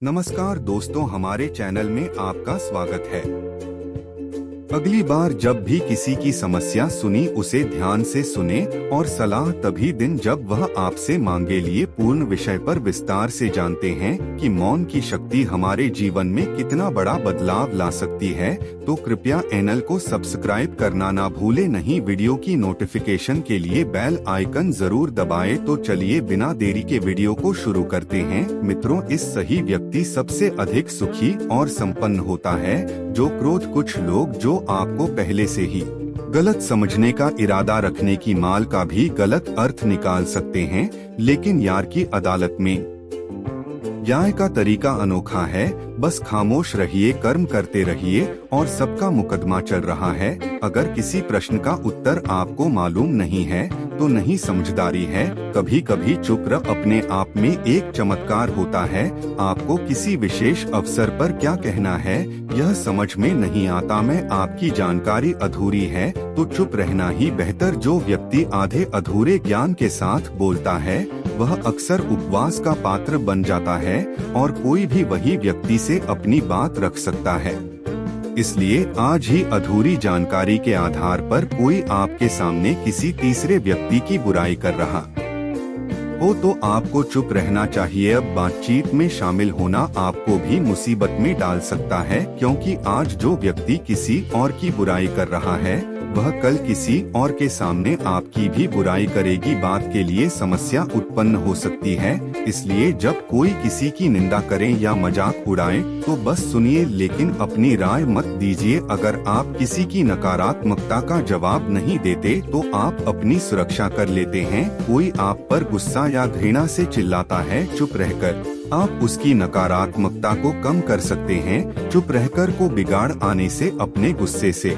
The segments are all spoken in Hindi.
नमस्कार दोस्तों, हमारे चैनल में आपका स्वागत है। अगली बार जब भी किसी की समस्या सुनी उसे ध्यान से सुने और सलाह तभी दिन जब वह आपसे मांगे। लिए पूर्ण विषय पर विस्तार से जानते हैं कि मौन की शक्ति हमारे जीवन में कितना बड़ा बदलाव ला सकती है। तो कृपया चैनल को सब्सक्राइब करना ना भूले। नहीं, वीडियो की नोटिफिकेशन के लिए बेल आइकन जरूर दबाएं। तो चलिए बिना देरी के वीडियो को शुरू करते हैं। मित्रों, इस सही व्यक्ति सबसे अधिक सुखी और संपन्न होता है जो क्रोध। कुछ लोग जो आपको पहले से ही गलत समझने का इरादा रखने की माल का भी गलत अर्थ निकाल सकते हैं, लेकिन यार की अदालत में न्याय का तरीका अनोखा है। बस खामोश रहिए, कर्म करते रहिए और सबका मुकदमा चल रहा है। अगर किसी प्रश्न का उत्तर आपको मालूम नहीं है तो नहीं समझदारी है। कभी कभी चुप रह अपने आप में एक चमत्कार होता है। आपको किसी विशेष अवसर पर क्या कहना है यह समझ में नहीं आता। मैं आपकी जानकारी अधूरी है तो चुप रहना ही बेहतर। जो व्यक्ति आधे अधूरे ज्ञान के साथ बोलता है वह अक्सर उपवास का पात्र बन जाता है और कोई भी वही व्यक्ति से अपनी बात रख सकता है। इसलिए आज ही अधूरी जानकारी के आधार पर कोई आपके सामने किसी तीसरे व्यक्ति की बुराई कर रहा हो तो आपको चुप रहना चाहिए। अब बातचीत में शामिल होना आपको भी मुसीबत में डाल सकता है, क्योंकि आज जो व्यक्ति किसी और की बुराई कर रहा है वह कल किसी और के सामने आपकी भी बुराई करेगी। बात के लिए समस्या उत्पन्न हो सकती है। इसलिए जब कोई किसी की निंदा करे या मजाक उड़ाए तो बस सुनिए, लेकिन अपनी राय मत दीजिए। अगर आप किसी की नकारात्मकता का जवाब नहीं देते तो आप अपनी सुरक्षा कर लेते हैं। कोई आप पर गुस्सा या घृणा से चिल्लाता है, चुप रहकर आप उसकी नकारात्मकता को कम कर सकते हैं। चुप रहकर को बिगाड़ आने से अपने गुस्से से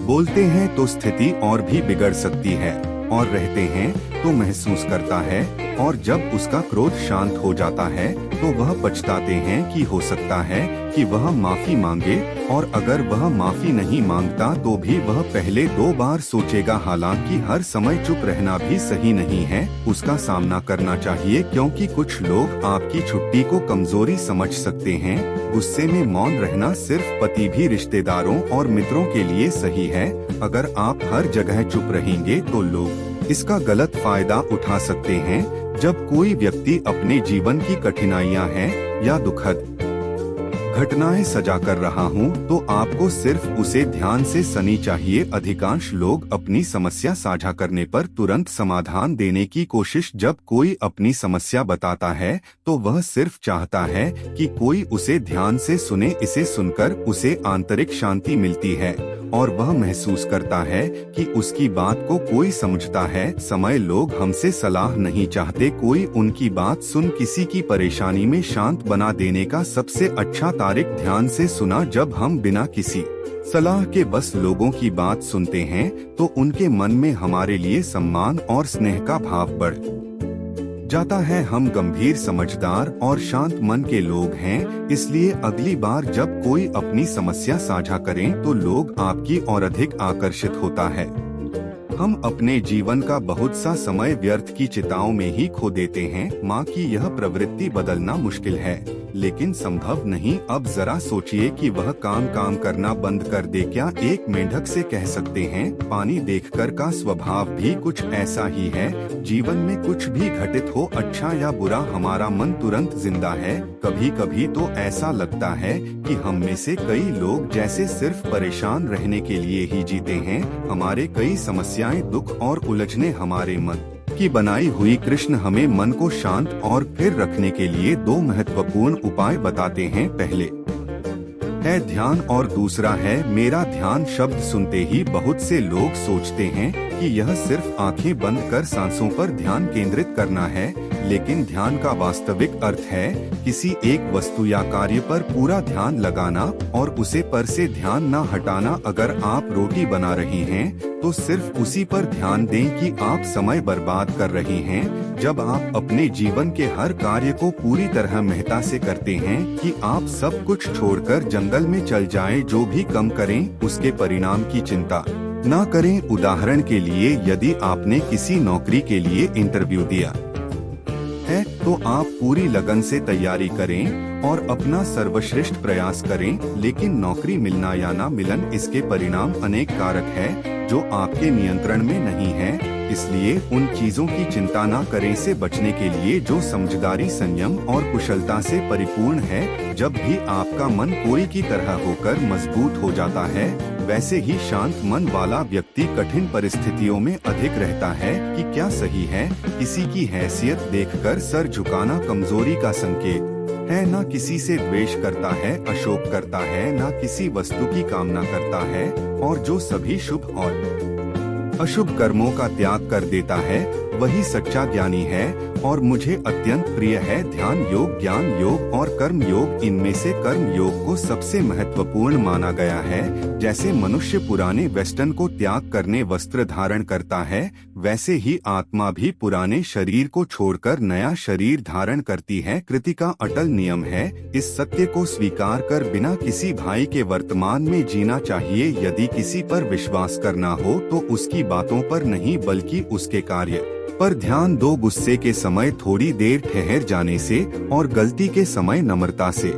बोलते हैं तो स्थिति और भी बिगड़ सकती है, और रहते हैं तो महसूस करता है। और जब उसका क्रोध शांत हो जाता है तो वह पछताते हैं कि हो सकता है कि वह माफी मांगे, और अगर वह माफी नहीं मांगता तो भी वह पहले 2 बार सोचेगा। हालांकि हर समय चुप रहना भी सही नहीं है, उसका सामना करना चाहिए, क्योंकि कुछ लोग आपकी छुट्टी को कमजोरी समझ सकते हैं। गुस्से में मौन रहना सिर्फ पति भी रिश्तेदारों और मित्रों के लिए सही है। अगर आप हर जगह चुप रहेंगे तो लोग इसका गलत फायदा उठा सकते हैं। जब कोई व्यक्ति अपने जीवन की कठिनाइयां हैं या दुखद घटनाएं सजा कर रहा हूं तो आपको सिर्फ उसे ध्यान से सुननी चाहिए। अधिकांश लोग अपनी समस्या साझा करने पर तुरंत समाधान देने की कोशिश। जब कोई अपनी समस्या बताता है तो वह सिर्फ चाहता है कि कोई उसे ध्यान से सुने। इसे सुनकर उसे आंतरिक शांति मिलती है और वह महसूस करता है कि उसकी बात को कोई समझता है। समय लोग हमसे सलाह नहीं चाहते, कोई उनकी बात सुन किसी की परेशानी में शांत बना देने का सबसे अच्छा तारीख ध्यान से सुना। जब हम बिना किसी सलाह के बस लोगों की बात सुनते हैं तो उनके मन में हमारे लिए सम्मान और स्नेह का भाव बढ़ जाता है। हम गंभीर, समझदार और शांत मन के लोग हैं। इसलिए अगली बार जब कोई अपनी समस्या साझा करें तो लोग आपकी ओर अधिक आकर्षित होता है। हम अपने जीवन का बहुत सा समय व्यर्थ की चिंताओं में ही खो देते हैं। माँ की यह प्रवृत्ति बदलना मुश्किल है लेकिन संभव नहीं। अब जरा सोचिए कि वह काम करना बंद कर दे। क्या एक मेंढक से कह सकते हैं? पानी देखकर का स्वभाव भी कुछ ऐसा ही है। जीवन में कुछ भी घटित हो, अच्छा या बुरा, हमारा मन तुरंत जिंदा है। कभी कभी तो ऐसा लगता है कि हम में से कई लोग जैसे सिर्फ परेशान रहने के लिए ही जीते हैं। हमारे कई समस्याएं, दुख और उलझने हमारे मन की बनाई हुई। कृष्ण हमें मन को शांत और स्थिर रखने के लिए 2 महत्वपूर्ण उपाय बताते हैं। पहले है ध्यान और दूसरा है मेरा ध्यान। शब्द सुनते ही बहुत से लोग सोचते हैं कि यह सिर्फ आंखें बंद कर सांसों पर ध्यान केंद्रित करना है, लेकिन ध्यान का वास्तविक अर्थ है किसी एक वस्तु या कार्य पर पूरा ध्यान लगाना और उसे पर से ध्यान न हटाना। अगर आप रोटी बना रहे हैं तो सिर्फ उसी पर ध्यान दें कि आप समय बर्बाद कर रहे हैं। जब आप अपने जीवन के हर कार्य को पूरी तरह महत्ता से करते हैं कि आप सब कुछ छोड़कर जंगल में चल जाएं, जो भी कम करें उसके परिणाम की चिंता न करें। उदाहरण के लिए, यदि आपने किसी नौकरी के लिए इंटरव्यू दिया है तो आप पूरी लगन से तैयारी करें और अपना सर्वश्रेष्ठ प्रयास करें, लेकिन नौकरी मिलना या ना मिलन इसके परिणाम अनेक कारक है जो आपके नियंत्रण में नहीं है। इसलिए उन चीजों की चिंता न करें से बचने के लिए जो समझदारी, संयम और कुशलता से परिपूर्ण है। जब भी आपका मन कोई की तरह होकर मजबूत हो जाता है, वैसे ही शांत मन वाला व्यक्ति कठिन परिस्थितियों में अधिक रहता है कि क्या सही है। किसी की हैसियत देखकर सर झुकाना कमजोरी का संकेत है, न किसी से द्वेष करता है, अशोक करता है, न किसी वस्तु की कामना करता है, और जो सभी शुभ और अशुभ कर्मों का त्याग कर देता है वही सच्चा ज्ञानी है। और मुझे अत्यंत प्रिय है ध्यान योग, ज्ञान योग और कर्म योग। इनमें से कर्म योग को सबसे महत्वपूर्ण माना गया है। जैसे मनुष्य पुराने वेस्टर्न को त्याग करने वस्त्र धारण करता है, वैसे ही आत्मा भी पुराने शरीर को छोड़कर नया शरीर धारण करती है। कृति का अटल नियम है। इस सत्य को स्वीकार कर बिना किसी भाई के वर्तमान में जीना चाहिए। यदि किसी पर विश्वास करना हो तो उसकी बातों पर नहीं बल्कि उसके कार्य पर ध्यान दो। गुस्से के समय थोड़ी देर ठहर जाने से और गलती के समय नम्रता से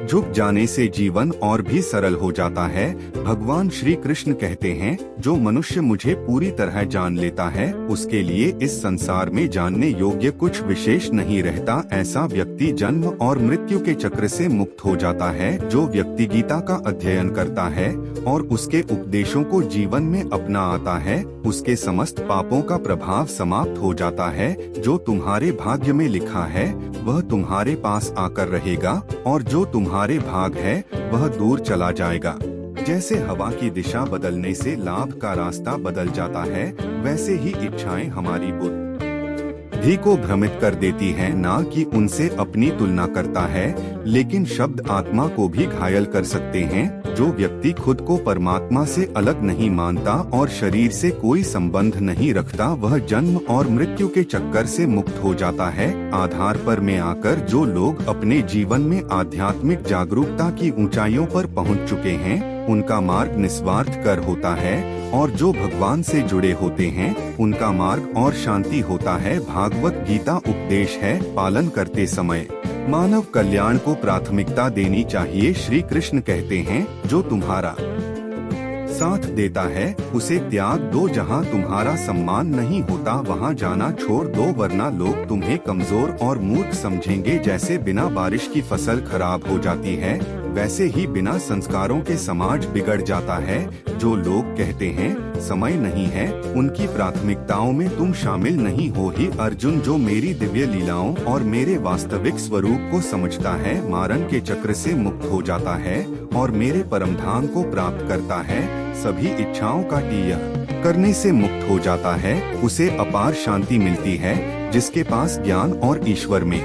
झुक जाने से जीवन और भी सरल हो जाता है। भगवान श्री कृष्ण कहते हैं, जो मनुष्य मुझे पूरी तरह जान लेता है उसके लिए इस संसार में जानने योग्य कुछ विशेष नहीं रहता। ऐसा व्यक्ति जन्म और मृत्यु के चक्र से मुक्त हो जाता है। जो व्यक्ति गीता का अध्ययन करता है और उसके उपदेशों को जीवन में अपना आता है, उसके समस्त पापों का प्रभाव समाप्त हो जाता है। जो तुम्हारे भाग्य में लिखा है वह तुम्हारे पास आकर रहेगा, और जो तुम्हारे भाग है वह दूर चला जाएगा। जैसे हवा की दिशा बदलने से लाभ का रास्ता बदल जाता है, वैसे ही इच्छाएं हमारी बुद्धि को भ्रमित कर देती हैं, ना कि उनसे अपनी तुलना करता है। लेकिन शब्द आत्मा को भी घायल कर सकते हैं। जो व्यक्ति खुद को परमात्मा से अलग नहीं मानता और शरीर से कोई संबंध नहीं रखता, वह जन्म और मृत्यु के चक्कर से मुक्त हो जाता है। आधार पर में आकर जो लोग अपने जीवन में आध्यात्मिक जागरूकता की ऊंचाइयों पर पहुंच चुके हैं, उनका मार्ग निस्वार्थ कर होता है, और जो भगवान से जुड़े होते हैं उनका मार्ग और शांति होता है। भागवत गीता उपदेश है, पालन करते समय मानव कल्याण को प्राथमिकता देनी चाहिए। श्री कृष्ण कहते हैं, जो तुम्हारा साथ देता है उसे त्याग दो। जहाँ तुम्हारा सम्मान नहीं होता वहाँ जाना छोड़ दो, वरना लोग तुम्हें कमजोर और मूर्ख समझेंगे। जैसे बिना बारिश की फसल खराब हो जाती है, वैसे ही बिना संस्कारों के समाज बिगड़ जाता है। जो लोग कहते हैं समय नहीं है, उनकी प्राथमिकताओं में तुम शामिल नहीं हो ही। अर्जुन, जो मेरी दिव्य लीलाओं और मेरे वास्तविक स्वरूप को समझता है, मारण के चक्र से मुक्त हो जाता है और मेरे परम धाम को प्राप्त करता है, सभी इच्छाओं का त्याग करने से मुक्त हो जाता है, उसे अपार शांति मिलती है। जिसके पास ज्ञान और ईश्वर में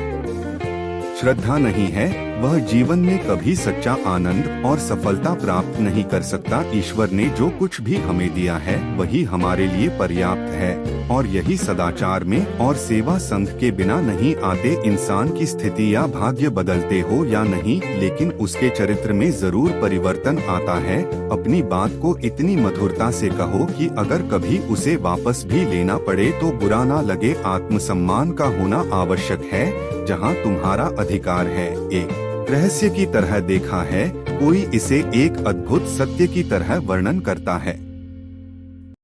श्रद्धा नहीं है, वह जीवन में कभी सच्चा आनंद और सफलता प्राप्त नहीं कर सकता। ईश्वर ने जो कुछ भी हमें दिया है वही हमारे लिए पर्याप्त है, और यही सदाचार में और सेवा संघ के बिना नहीं आते। इंसान की स्थिति या भाग्य बदलते हो या नहीं, लेकिन उसके चरित्र में जरूर परिवर्तन आता है। अपनी बात को इतनी मधुरता से कहो कि अगर कभी उसे वापस भी लेना पड़े तो बुरा ना लगे। आत्मसम्मान का होना आवश्यक है, जहाँ तुम्हारा अधिकार है। एक रहस्य की तरह देखा है, कोई इसे एक अद्भुत सत्य की तरह वर्णन करता है।